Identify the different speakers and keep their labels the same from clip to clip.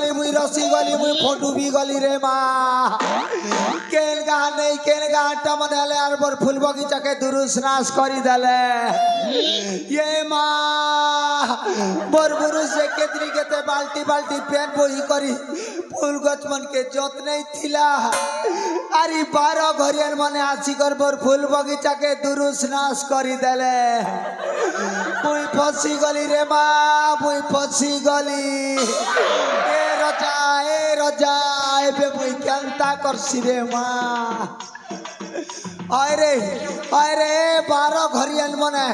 Speaker 1: गली मुई रसी गली मुई फोटू भी गली रे माँ केन गा नहीं केन गा आटा मनाले और बोर फूल बगीचा के दुरुस नाश करी दले ये माँ बोर बुरुस से केतरी केते बाल्टी बाल्टी पेन बोही करी फूल गच मन के जोत नहीं थिला अरे 12 घरियन मने आसी कर बोर फूल बगीचा के दुरुस नाश करी दले मुई फसी गली रे माँ मुई फसी गली ए रजा एबे मुई केनता करसी रे माँ अरे 12 घरियन मने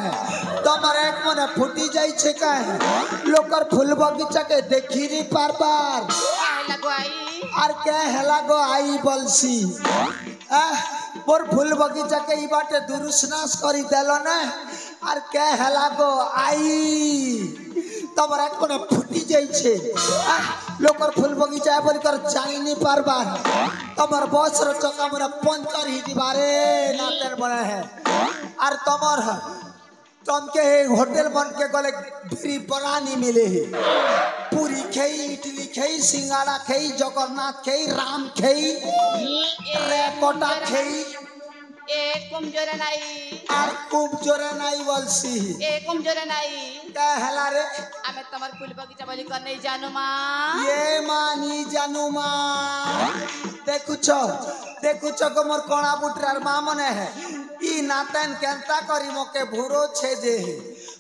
Speaker 1: तमर एक मने फुटी जाई छे काहे लोकर फूल बगीचा के देखी री बार बार
Speaker 2: लगो आई
Speaker 1: आर के हेला गो आई बलसी मोर फूल बगीचा के ई बाटे दुरुस्नाश करी देलो ना आर के हेला गो आई तमर एक मने फुटी जाई छे लोकर फूल बगीचा बोल कर जाई नहीं पार बार तमर बस रो चक्का मोरा पंचर ही दिबारे नातेन बने है आर तमर तम के होटल बन के गले फ्री बनानी मिले है पूरी खेई इडली खेई सिंगाड़ा खेई जगन्नाथ खेई राम खेई रेकोटा खेई
Speaker 2: एक कमजोर नाई
Speaker 1: आर कमजोर नाई बलसी
Speaker 2: एक कमजोर नाई
Speaker 1: का हला रे
Speaker 2: आमे तमर फूल बगीचा बोली कर नहीं जानू मां
Speaker 1: ये मानी जानू मां देखुछ को मोर कोणा बुटरार मां मने है ई नातन केनता करी मोके भूरो छे जे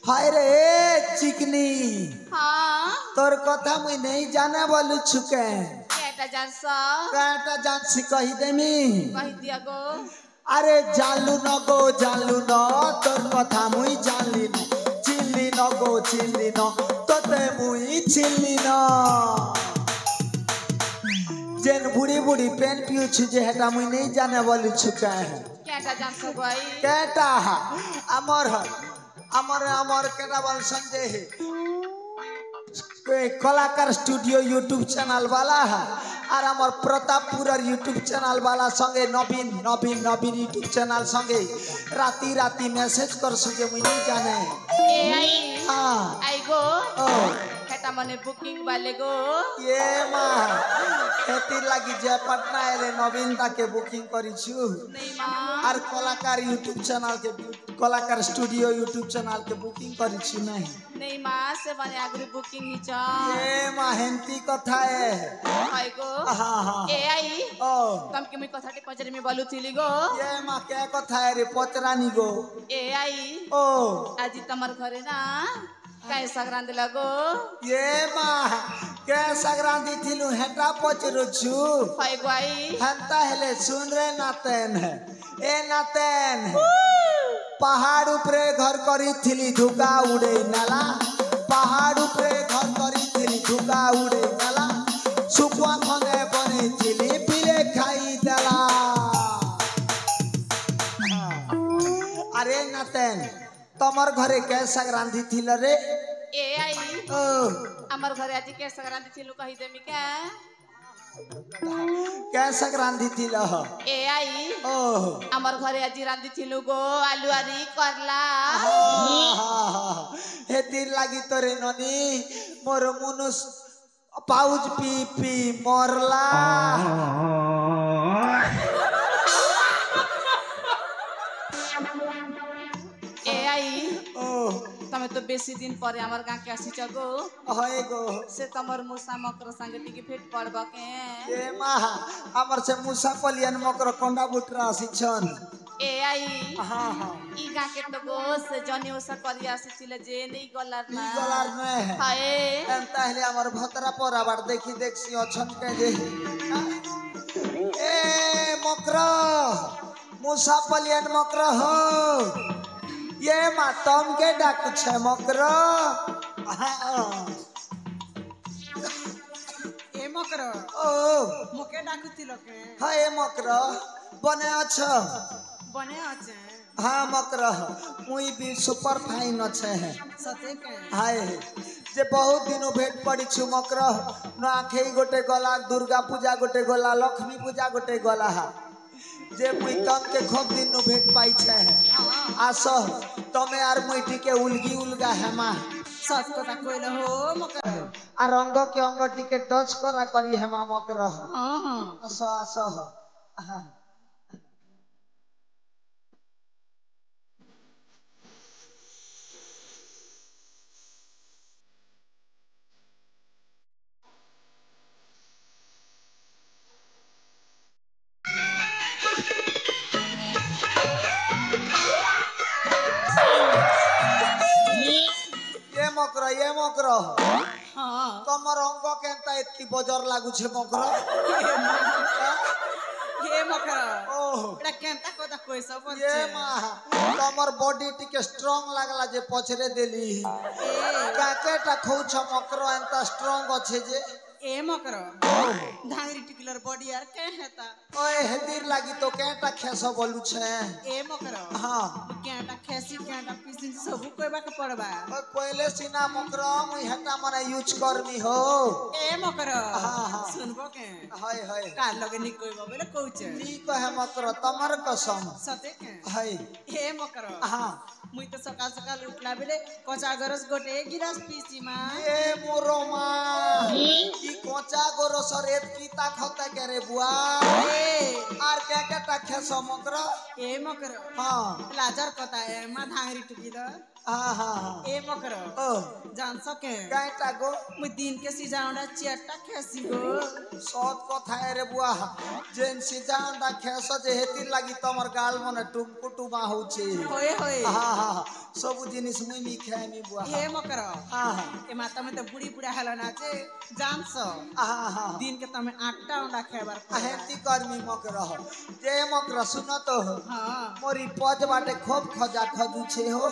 Speaker 1: हाय रे चिकनी
Speaker 2: हां
Speaker 1: तोर कथा मुई नहीं जाने बोलु छुके
Speaker 2: केटा जानसा
Speaker 1: काटा जानसी कहि देमी
Speaker 2: कहि दिया गो
Speaker 1: अरे जालू न तोर कथा मुई जानली न चिल्ली न गो चिल्ली न तोते मुई चिल्ली न जेन बुढ़ी बुढ़ी पेन पियो छु जे हेटा मुई नहीं जाने बोलु छुका है
Speaker 2: केटा जानसा भाई
Speaker 1: केटा अमर केटा बोल संजय है कलाकार स्टूडियो यूट्यूब चैनल वाला है और हमार प्रतापपुर यूट्यूब चैनल वाला संगे नवीन यूट्यूब चैनल संगे राती मैसेज कर सुजे मुई नहीं जाने
Speaker 2: ए आई
Speaker 1: हां
Speaker 2: आई गो
Speaker 1: ओ
Speaker 2: केटा मने बुकिंग वाले गो
Speaker 1: ये मां खेती लगी जे पटना एले नवीनता के बुकिंग करी छु
Speaker 2: नहीं मां
Speaker 1: और कलाकार यूट्यूब चैनल के कलाकार स्टूडियो यूट्यूब चैनल के बुकिंग करी छु नहीं
Speaker 2: मां से मने आगरी बुकिंग ही चा
Speaker 1: ये मां हेंती कथा है
Speaker 2: आई गो
Speaker 1: हां
Speaker 2: ए आई
Speaker 1: ओ
Speaker 2: तम के मुई कथाटी पजरी में बोलु थिली गो
Speaker 1: ये मां क्या कथा है रे पचरानी गो
Speaker 2: ए आई
Speaker 1: ओ
Speaker 2: आजी तमर घरे ना काय संक्रांति लगो
Speaker 1: ये मां के संक्रांति थिलु हेटा पचरु छु
Speaker 2: हाय गाई
Speaker 1: हंता हेले सुन रे नातेन ए नातेन पहाड़ ऊपरे घर करी थिली धुका उड़े नाला पहाड़ ऊपरे घर करी थिली धुका उड़े नाला सुकुआ खंगे बने थिली पिले खाई देला अरे नातेन तमर घरे के संक्रांति थिल रे
Speaker 2: ए आई
Speaker 1: ओ
Speaker 2: हमर घरे आज के संक्रांति थिलु कहि देमी
Speaker 1: के संक्रांति थिल
Speaker 2: ए आई
Speaker 1: ओ
Speaker 2: हमर घरे आज रांधी थिलु गो आलू आरी करला
Speaker 1: हे दिन लागी तोरे ननी मोर मुनुस पाउज पी पी मरला
Speaker 2: ए आई
Speaker 1: ओ
Speaker 2: तमे तो बेसी दिन परे हमर गां के आसी जगो
Speaker 1: होय गो
Speaker 2: से तमर मुसा मकर संगे टिके भेट पड़बा के
Speaker 1: ए मां हमर से मुसा पलियन मकर कोंडा बुटरा आसी छन
Speaker 2: ए आई
Speaker 1: हां हां
Speaker 2: ई गां के तो गो से जनी ओसा करी आसी छिले जे नहीं गलार ना
Speaker 1: गलार में
Speaker 2: हाय
Speaker 1: एंता हेले हमर भतरा पर आबार देखी देखसी अछन के जे ए मकर मुसा पलियन मकर हो ये मां तम के डाक छे मकर
Speaker 3: ए मकर
Speaker 1: ओ
Speaker 3: मोके डाकुतिल के
Speaker 1: हाय मकर बने अछ
Speaker 3: बने आछे
Speaker 1: हाँ मकर मुई भी सुपर फाइन अच्छे है
Speaker 3: सते के
Speaker 1: हाय जे बहुत दिनों भेट पड़ी छु मकर न आखे गोटे गला दुर्गा पूजा गोटे गला लक्ष्मी पूजा गोटे गला हा जे मुई तम के खूब दिन भेट पाई छे आस तमे आर मुई टिके उलगी उलगा हेमा
Speaker 3: सच কথা কইল হো মকর
Speaker 1: আর অঙ্গ কে অঙ্গ টিকে টচ করা করি হেমা মকর
Speaker 3: হ্যাঁ হ্যাঁ
Speaker 1: আস আস আহা। ये मकर
Speaker 3: হ্যাঁ
Speaker 1: तमर अंग केनता एतकी बजर लागुछे मकर
Speaker 3: হে মকর
Speaker 1: ओह
Speaker 3: এটা কেনটা কথা কইছ
Speaker 1: ये
Speaker 3: বলছে
Speaker 1: मा तमर बॉडी टिके स्ट्रांग लागला जे पछरे देली काकेटा खौछ मकर एंता स्ट्रांग अच्छे जे
Speaker 3: এ মকর ধাঙ্গরি টিকুলার বডি আর কে হেতা
Speaker 1: ओए हेदिर लागी तो केटा खेस बोलू छे
Speaker 3: এ মকর
Speaker 1: हां
Speaker 3: কেনটা খেসি কেনটা পিসিন সবু কইবাকে পড়বা
Speaker 1: ओ कोयले सीना मकर मुई हेटा मने यूज करमी हो
Speaker 3: এ মকর
Speaker 1: हाँ, हाँ।
Speaker 3: শুনবো কে
Speaker 1: हाय हाय
Speaker 3: কার লগে নি কইব বলে কইছে
Speaker 1: नी कहे मकर तमर कसम
Speaker 3: সতে কে
Speaker 1: हाय
Speaker 3: হে মকর
Speaker 1: हां
Speaker 3: মুই তো সকাল সকাল উঠলা বেলে কচা গরস গোটে গিলাস পিসি মা
Speaker 1: ये मोरो मा की कोचा गोरो सरेत की ता खते करे बुआ
Speaker 3: এ
Speaker 1: आर के केटा खेस मकर
Speaker 3: এ মকর
Speaker 1: हां
Speaker 3: লাজার কথা এ মা ধাঙ্গরি টুকি দ
Speaker 1: हां हां
Speaker 3: এ মকর
Speaker 1: ओ
Speaker 3: জান সকে
Speaker 1: केटा गो
Speaker 3: মুই দিন কে সিজাউডা চেয়ারটা খেসি গো
Speaker 1: सत कथा रे बुआ जेन सिजांदा खेस जे हेति लागी तमर गाल मने टुमकु टुमा होउछे
Speaker 3: হয়ে হয়ে
Speaker 1: हां हां सब जिनिस मुई नी खाएमी बुआ
Speaker 3: হে মকর
Speaker 1: हां हां
Speaker 3: এ মা তুমি তো বুড়ি বুড়া হেল না যে জানছ
Speaker 1: हां हां
Speaker 3: দিন কে তুমি 8টা अंडा খাবার
Speaker 1: हेति कर्मी मकर जे मकर सुन तो
Speaker 3: हां
Speaker 1: मोरी पज बाटे खूब खजा खजू छे हो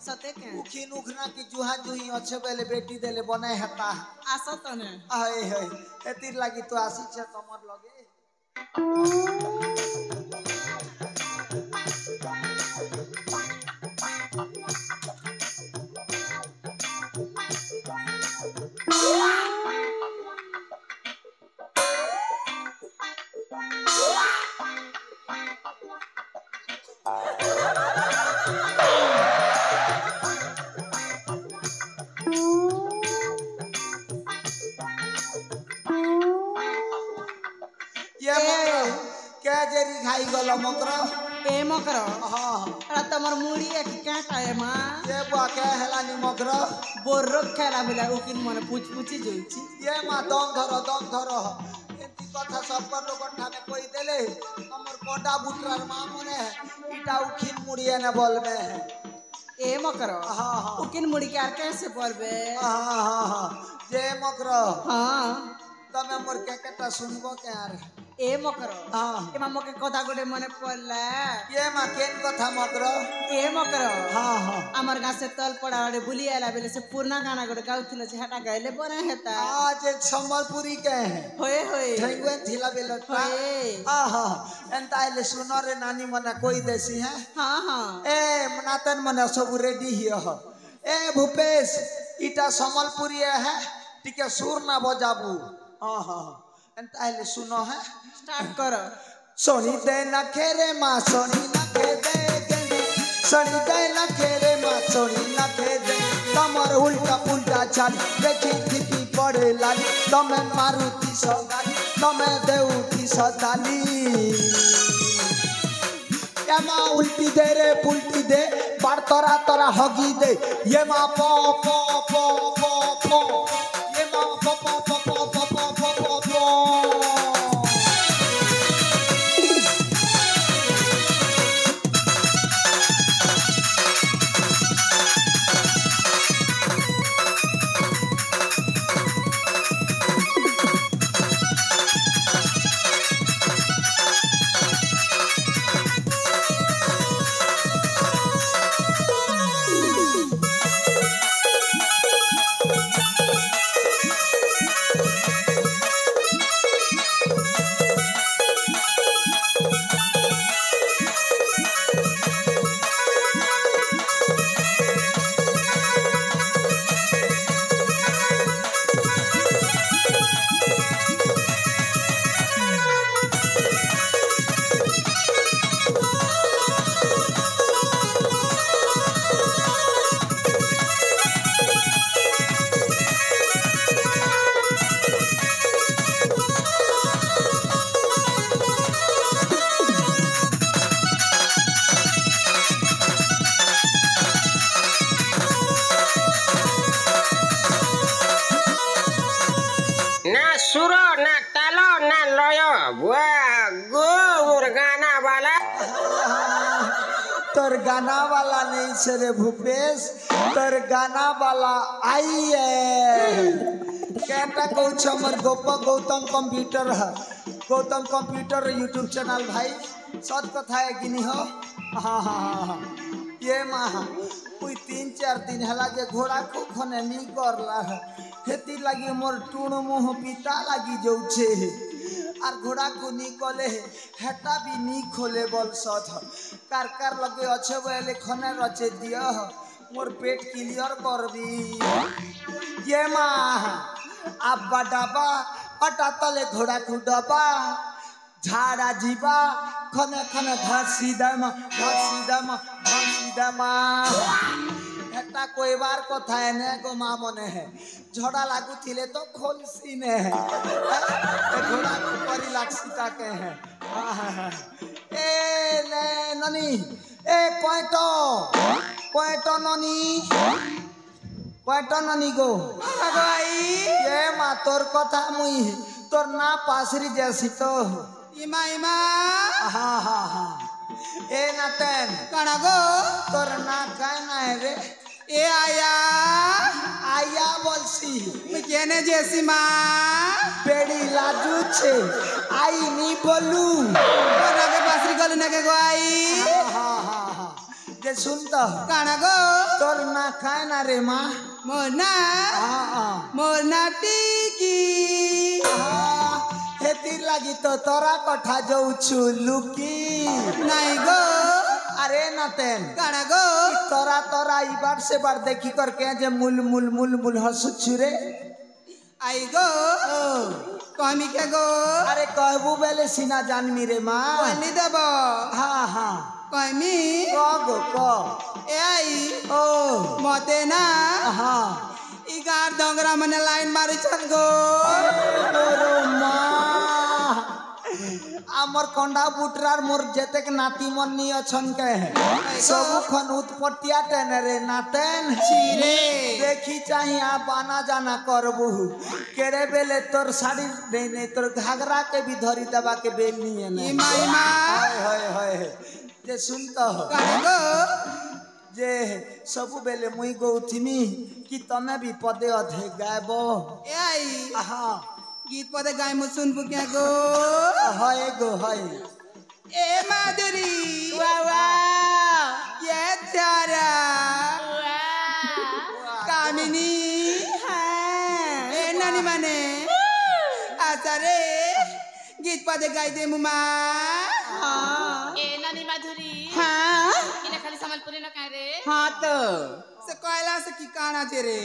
Speaker 3: সতে কে
Speaker 1: उखिन उखना की जुहा जुही अच्छे बेले बेटी देले बने हेता
Speaker 3: আসো তো না
Speaker 1: आए है एतिर लागी तो आसी छे तमर लगे ये मकर के जेरी खाई गलो मकर
Speaker 3: এ মকর
Speaker 1: हां
Speaker 3: আর তোমার মুড়ি এক কাটা এ মা
Speaker 1: ये बुआ के हेलानी मकर
Speaker 3: বোর খেলা বিলা উকিন মনে পুচপুচি জইছি
Speaker 1: ये मा दम धरो एंती कथा सब पर लोग ठाने कोई देले हमर कोडा बुटरार मा मने इटा उखिन मुड़िए ने बोलबे
Speaker 3: এ মকর
Speaker 1: हां हां
Speaker 3: উকিন মুড়ি কে আর কেসে পড়বে
Speaker 1: हां हां हां जे मकर
Speaker 3: হ্যাঁ
Speaker 1: तमे मोर केटा सुनबो के यार
Speaker 3: এ মকর
Speaker 1: हां
Speaker 3: এ মা মোকে কথা গোটে মনে পড়লা
Speaker 1: ये मा केन कथा मकर
Speaker 3: এ মকর
Speaker 1: हां हां
Speaker 3: আমার গাছে তল পড়া ওরে বুলি আলা বেলে সে পুরনা গানা গোটে গাউছিল যে হাটা গাইলে বনে হেতা
Speaker 1: आज एक संबलपुरी के है
Speaker 3: হয়ে হয়ে
Speaker 1: ठेंगुए थिला बेलटा
Speaker 3: হয়ে
Speaker 1: आहा एंता आइले सुनो रे नानी मने कोई देसी है
Speaker 3: হ্যাঁ হ্যাঁ
Speaker 1: ए मनातन मने सब रेडी हियो हो ए भूपेश इटा संबलपुरी है टिके सुर ना बजाबू आहा एंता आइले सुनो है
Speaker 3: স্টার্ট করো
Speaker 1: सोनी दे ना खेरे मां सोनी ना खे दे सोनी दे ना खेरे मां सोनी ना खे दे तमर उल्टा उल्टा चाल देखी थी पड़े लाली तमे मारुति सगाली तमे देउती सदाली ये मां उल्टी दे रे पुल्टी दे बार तोरा तोरा हगी दे ये मां पो पो पो पो पो ये मां पो पो पो पो पो पो पो पो पो तोर गाना वाला नहीं से रे भूपेश तोर गाना वाला आइए कहता कौछ हमर गौतम कंप्यूटर है गौतम कंप्यूटर यूट्यूब चैनल भाई सत कथा है कि नहीं हो हाँ हाँ हाँ ये माँ कोई 3-4 दिन हला जे घोड़ा को खने नहीं करला है हेती लगी मोर टूण मुँह पिता लगी जाऊे আর ঘোড়া কুনি কলে হেটা বি নি খোলে বল সথ কার লগে আছে বলে খনে রচে দিও মোর পেট ক্লিয়ার করবি ये মা আব্বা ডাবা অটা তলে ঘোড়া খুডবা ঝাড়া জিবা খনে খনে ঘাসি দামা এটা কইবার কথা এনে গো মা মনে হে ঝড়া লাগু থিলে তো খোলসি নে ঘোড়া করি লাগছি তাকে হে এ নে ননি এ কয়টো ননি গো
Speaker 3: ভাই
Speaker 1: এ মা তোর কথা মুই তোর না পাসরি যাসি তো
Speaker 3: ইমা ইমা
Speaker 1: হা হা হা এ নাতেন
Speaker 3: কানা গো
Speaker 1: তোর না কায় না রে
Speaker 3: এ আয়া
Speaker 1: आया बोलसी
Speaker 3: কেনে জেসি মা
Speaker 1: पेड़ी लाजू छे आई नी बोलू
Speaker 3: নাকে পাসরি গলে নাকে গো আই
Speaker 1: हाँ हाँ हाँ जे सुनता
Speaker 3: কানা গো
Speaker 1: तोर ना खाए ना रे माँ
Speaker 3: মোনা
Speaker 1: हाँ हाँ
Speaker 3: মোনা টিকি
Speaker 1: हाँ हेती लगी तो तोरा कठा जाऊ छु लुकी
Speaker 3: নাই গো
Speaker 1: अरे नातेन
Speaker 3: কানা गो
Speaker 1: तोरा इबार से बार देखी करके जे मुल हंसु छुरे
Speaker 3: आई गो कमी के गो
Speaker 1: अरे कहबू बेले सीना जानमी रे माँ
Speaker 3: बनी देब
Speaker 1: हाँ हाँ
Speaker 3: कमी
Speaker 1: गो क
Speaker 3: ए आई
Speaker 1: ओ
Speaker 3: मते ना
Speaker 1: हाँ
Speaker 3: इ गार डोंगरा मने लाइन मारी छन गो
Speaker 1: तोरो माँ आमर कंडा बुटरार मोर जेतेक नाती मन्नी अछन के सब खन उत्पत्तिया टेने रे नातेन
Speaker 3: चिरे
Speaker 1: देखी चाहिए आप आना जाना करबू केरे बेले तोर साड़ी नहीं तोर घाघरा के भी धरी दबा के बेल नहीं है ना
Speaker 3: इमा इमा
Speaker 1: हाय जे सुनता हो
Speaker 3: काने गो
Speaker 1: जे सबु बेले मुई गौथिमी कि तमे भी पदे अधे गायबो
Speaker 3: ए आई
Speaker 1: हाँ
Speaker 3: गीत पदे गाय मु सुन बुके गो
Speaker 1: हाय गो हाय
Speaker 3: ए माधुरी
Speaker 2: वाह वाह
Speaker 3: ये चारा
Speaker 2: वाह
Speaker 3: कामिनी ए नानी माने आचारे गीत पदे गाय दे मुमा
Speaker 2: ए नानी माधुरी
Speaker 3: हाँ
Speaker 2: इने खाली संबलपुरी न काहे रे
Speaker 3: हाँ तो से कोयला से की काना छे रे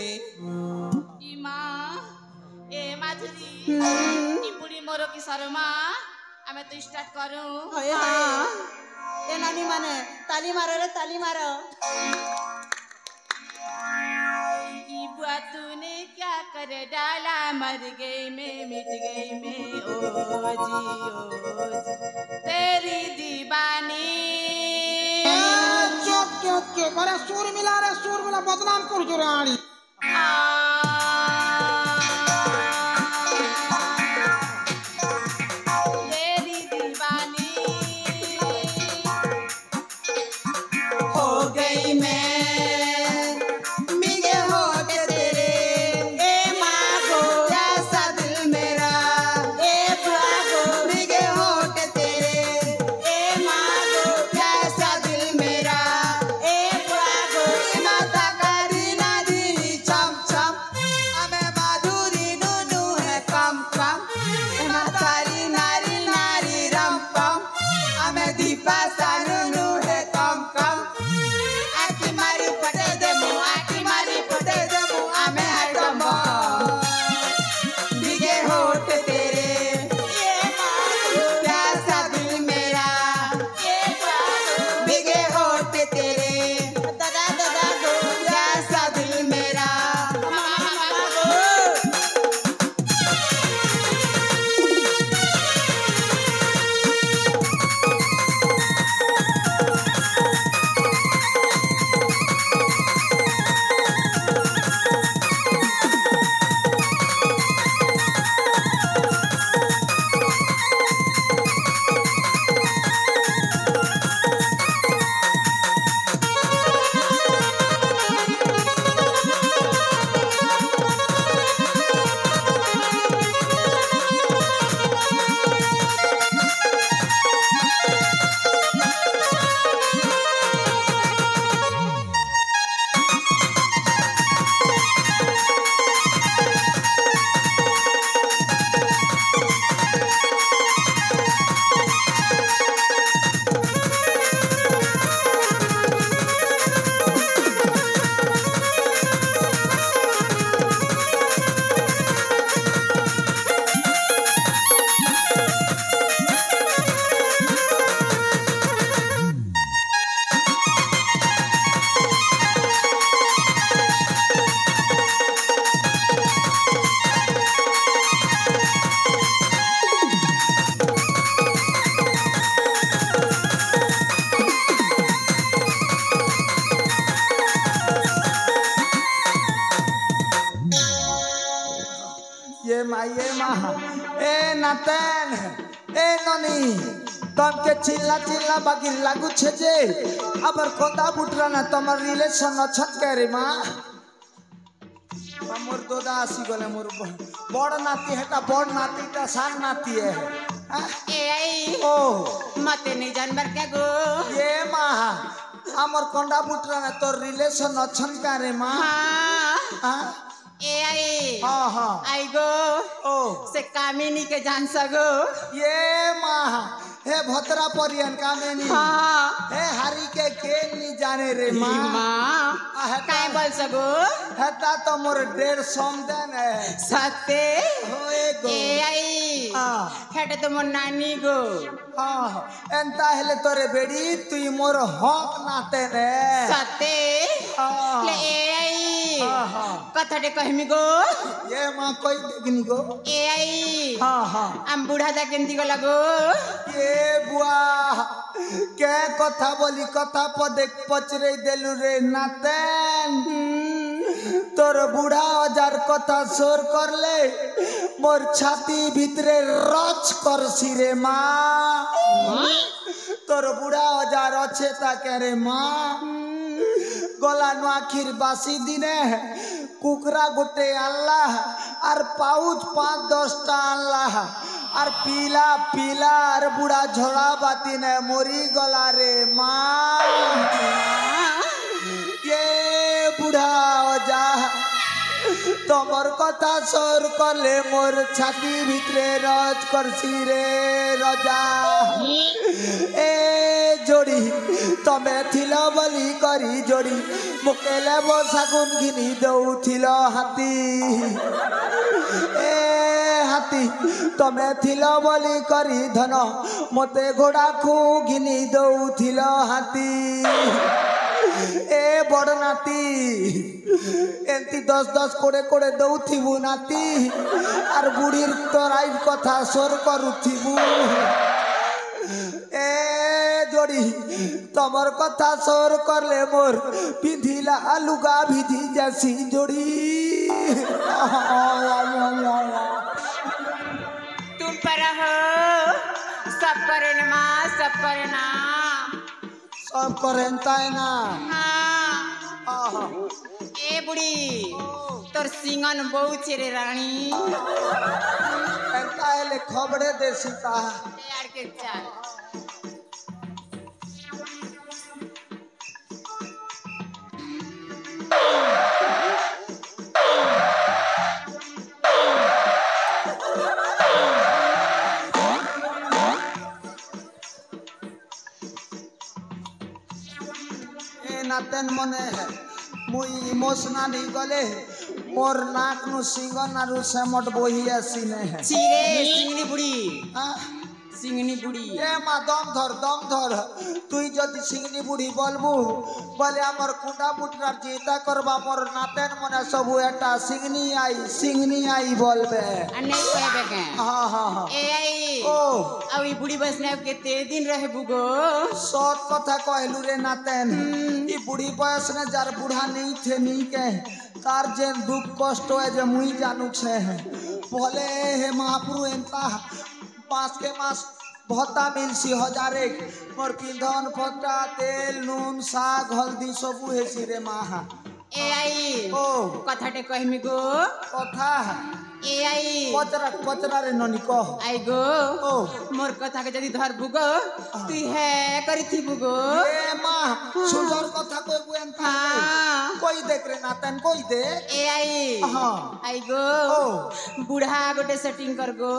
Speaker 2: ई माँ ए माधुरी ई बुढ़ी मोरो की शर्मा हमें तो स्टार्ट करूं
Speaker 3: हाँ ए नानी माने ताली मारो रे ताली मारो
Speaker 2: ई बुआ तूने क्या कर डाला मर गई मैं मिट गई मैं ओ जी तेरी दीवानी
Speaker 3: चुप अरे सुर मिला बदनाम कर जो रानी
Speaker 2: तेरी दीवानी
Speaker 3: हो गई मैं मिले होठ तेरे ए मागो जैसा दिल मेरा ए भागो मिले होठ तेरे ए मागो जैसा दिल मेरा ए भागो माता करी ना दी चम चम
Speaker 1: ये माँ ए नातेन ए ननी तमके चिल्ला चिल्ला बाकी लागू छे जे अबर कोंदा बुटरा ना तमर रिलेशन अछत करे माँ मोर दोदा आसी गले मोर बड़ नाती है ता बड़ नाती ता सान नाती है
Speaker 2: ए आई
Speaker 1: ओ
Speaker 2: मते नहीं जानबर क्या गो
Speaker 1: ये माँ अमर कोंदा बुटरा ना तोर रिलेशन अछन करे माँ
Speaker 2: हाँ ए आई
Speaker 1: हाँ हाँ
Speaker 2: आई गो
Speaker 1: ओ
Speaker 2: से कामिनी के जान सगो
Speaker 1: ये माँ हे भतरा परियन कामिनी
Speaker 2: हाँ
Speaker 1: हे हरी के नी जाने रे माँ
Speaker 2: माँ काय बोल सगो
Speaker 1: हेता तो मोर 1.5 समदन है
Speaker 2: सत्ते
Speaker 1: होए गो
Speaker 2: ए आई
Speaker 1: हाँ
Speaker 2: हेटे तो मोर नानी गो
Speaker 1: हाँ एंता हेले तोरे बेड़ी तुई मोर हक नाते ने
Speaker 2: सत्ते
Speaker 1: हाँ
Speaker 2: ले ए आई
Speaker 1: हाँ हाँ
Speaker 2: कथटे कहमी गो
Speaker 1: ये माँ कोई देखनी गो
Speaker 2: ए आई
Speaker 1: हाँ हाँ
Speaker 2: आम बुढ़ा दा केंदी गो लगो
Speaker 1: ये बुआ के कथा बोली कथा पदे पचरे देलु रे नातेन तोर बुढ़ा हजार कथा सोर करले मोर छाती भितरे रच करसी रे माँ तोर बुढ़ा हजार अच्छे ता कह रे माँ गला नुआखिर बासी दिने कुकरा गोटे अल्लाह और पाउच 5-10टा अल्लाह और पीला पीला और बुढ़ा झोड़ा बाती ने मोरी गला रे माँ ये बुढ़ा जा तमर कथा सोर करले मोर छाती भितरे रज करसी रे रजा ए जोड़ी तमे थिल बली करी जोड़ी मुकेले बसागुन घिनी दौथिल हाथी ए हाथी तमे थिल बली करी धन मते घोड़ा खू घिनी दौथिल हाथी ए बड़ नाती एंती 10-10 कोड़े दौथिबु नाती और बुढ़ीर तोराई कथा सोर करुथिबु ए जोड़ी तमर कथा सोर करले मोर पिंधिला लुगा भिजी जैसी जोड़ी
Speaker 2: तुम पर हो सब करे न माँ सब करे ना
Speaker 1: सब करेंता है ना
Speaker 2: हाँ ए बुढ़ी तोर सिंगन बहु चेरे रानी
Speaker 1: एंता है ले खबरे देसीता
Speaker 2: यार के चाल
Speaker 1: नातेन मने मुई इमोशनल गले मोर नाक नु सिंगन आरु सेमट बोही आसीने है
Speaker 2: चिरे सिंगनी बुढ़ी
Speaker 1: हाँ?
Speaker 2: सिंगनी बुढ़ी
Speaker 1: ए माँ दम धर तुई जदि सिंगनी बुढ़ी बोलबू बोले हमर कुंडा पुटरा जीता करबा मोर नातेन मने सबु एटा सिंगनी आई बोलबे
Speaker 2: नहीं कहबे के
Speaker 1: हाँ हाँ हाँ
Speaker 2: ए आई
Speaker 1: ओ
Speaker 2: अब ई बुढ़ी बसने के ते दिन रहे बुगो
Speaker 1: सत कथा कहलू रे नातेन ई बुढ़ी बयस ने जार बूढ़ा नहीं थे नहीं के तार जे दुख कष्ट है जे मुई जानू छे भले हे महाप्रभु एंता पाँच के मास भत्ता मिलसी 1000 मोर पिंधन फटा तेल नून साग हल्दी सबू हेसी रे माहा
Speaker 2: ए आई
Speaker 1: ओ
Speaker 2: कथाटे कहमी गो
Speaker 1: कथा
Speaker 2: ए आई
Speaker 1: पचरा रे ननी कह
Speaker 2: आई गो
Speaker 1: ओ
Speaker 2: मोर कथा के जदी धर बुगो तू है करी थी बुगो
Speaker 1: ए माँ सुंदर कथा कोई बुएंता
Speaker 2: हाँ
Speaker 1: कोई देख रे नातन कोई दे
Speaker 2: ए आई
Speaker 1: हाँ
Speaker 2: आई गो
Speaker 1: ओ
Speaker 2: बुढ़ा गोटे सेटिंग कर गो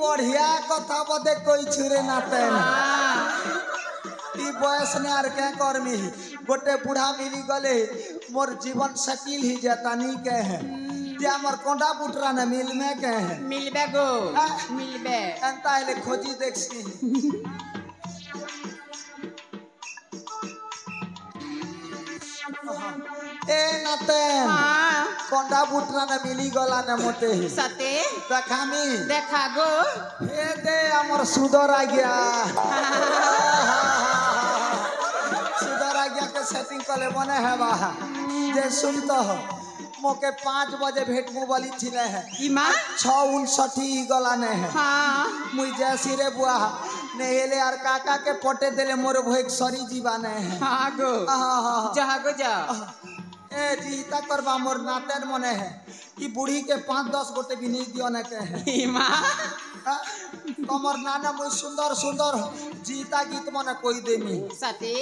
Speaker 1: बढ़िया कथा बदे कोई छुरे नातन
Speaker 2: हाँ
Speaker 1: ई बयस ने आर क्या करमी गोटे बूढ़ा मिली गले मोर जीवन शकील ही जाता नहीं के है त्या मोर कोंडा बुटरा ने मिल में के है
Speaker 2: मिलबे गो
Speaker 1: हाँ?
Speaker 2: मिलबे
Speaker 1: एंता ले खोजी देखसी ए नातेन
Speaker 2: हाँ
Speaker 1: कोंडा बुटरा ने मिली गला ने मोटे
Speaker 2: सते
Speaker 1: देखामी
Speaker 2: देखा गो
Speaker 1: हे दे हमर सुधर आ गया सुधर आ गया के सेटिंग कले बने है बा जे सुनतो हो मोके 5 बजे भेटमु बोली थिले है
Speaker 3: इमा
Speaker 1: 6:59 गला ने है
Speaker 3: हाँ
Speaker 1: मुई जैसी रे बुआ नेहेले और काका के पटे देले मोर भोग सरी जीवा ने है
Speaker 3: हाँ गो
Speaker 1: हाँ
Speaker 3: जा गो जा
Speaker 1: ए जीता करबा मोर नातेर मने है कि बूढ़ी के 5-10 गोटे भी नहीं दियो ने के है
Speaker 3: इमा
Speaker 1: कमर नाना मुई सुंदर सुंदर जीता गीत मने कोई देनी
Speaker 3: सती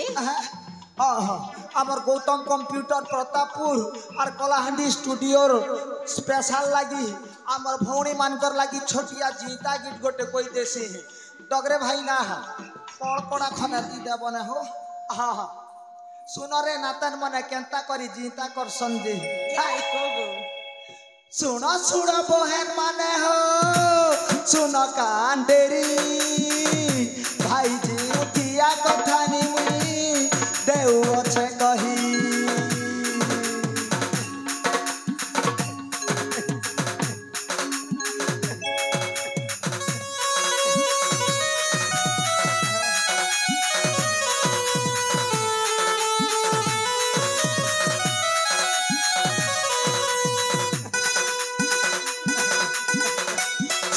Speaker 1: हाँ हाँ आमर गौतम कंप्यूटर प्रतापपुर और कलाहांडी स्टूडियो स्पेशल लगी आमर भौणी मानकर लगी छोटिया जीता गीत गोटे कोई देसी है डगरे भाई ना कड़ कड़ा खने दी देव ने हो हाँ हाँ सुन रे नातन मने केंता करी जीता कर संजे सुन सुन बहन माने हो सुन कांडेरी भाई जी उठिया कथा निमुई देउ अच्छे कही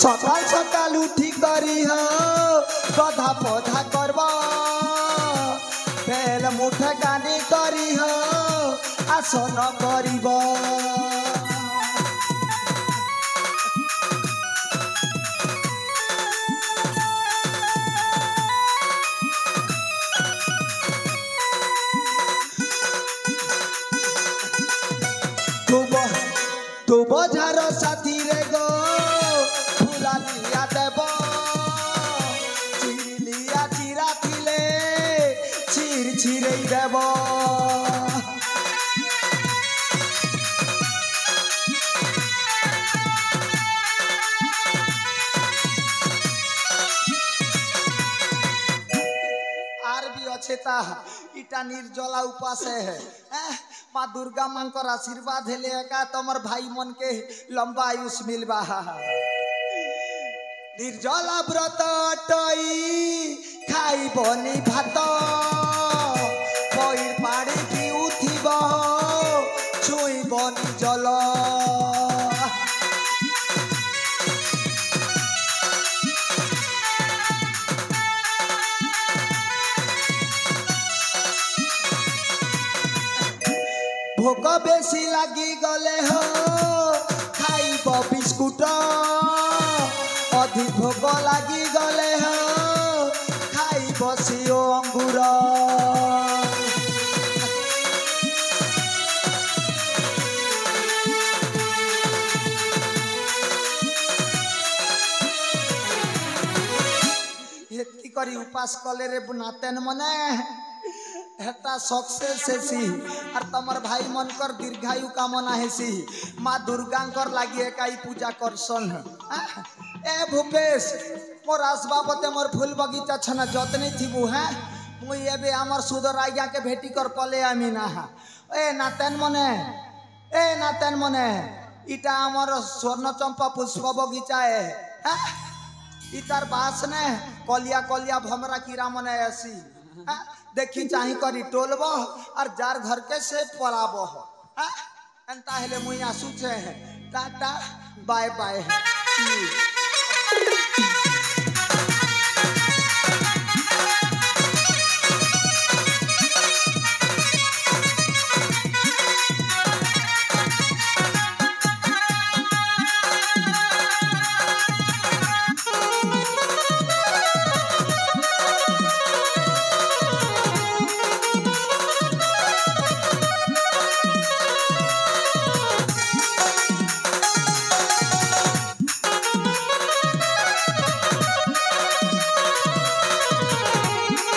Speaker 1: सकाल सकाल उठी करी हो गधा पधा करबा बेल मुठे गानी करी हो आसन करीब तू बजार साथी रे गो फुला लिया देव चिरिलिया चिरा थिले चिर छिरे देव आर भी अच्छे ता इटा निर्जला उपास है माँ दुर्गा मांकर आशीर्वाद हेले का तमर भाई मन के लंबा आयुष मिलबा निर्जला व्रत टई खाई बनी भात पईर पाड़ी की उठिब छुई बनी जल भोक बेसी लगी गले हो खाइब बिस्कुट अधिक भोक लगी गले हो खाइब सिओ अंगूर हेती करी उपास कले रे नातेन मने हेता सक्सेस हेसी और तमर भाई मनकर दीर्घायु कामना हेसी माँ दुर्गांकर लगी एकाई पूजा करसन ए भूपेश मोर आसबाबते मोर फूल बगीचा छना जतनी थिबु हैं मुई एबे हमर सुदर आज्ञा के भेटी कर पले आमी ना ए नातेन मने इटा हमर स्वर्ण चंपा पुष्प बगीचा है इतार बास ने कलिया कलिया भमरा कीड़ा मने ऐसी देखी चाही करी टोलब और जार घर के से पलाब एंता हेले मुई आसू छे टाटा बाय बाय।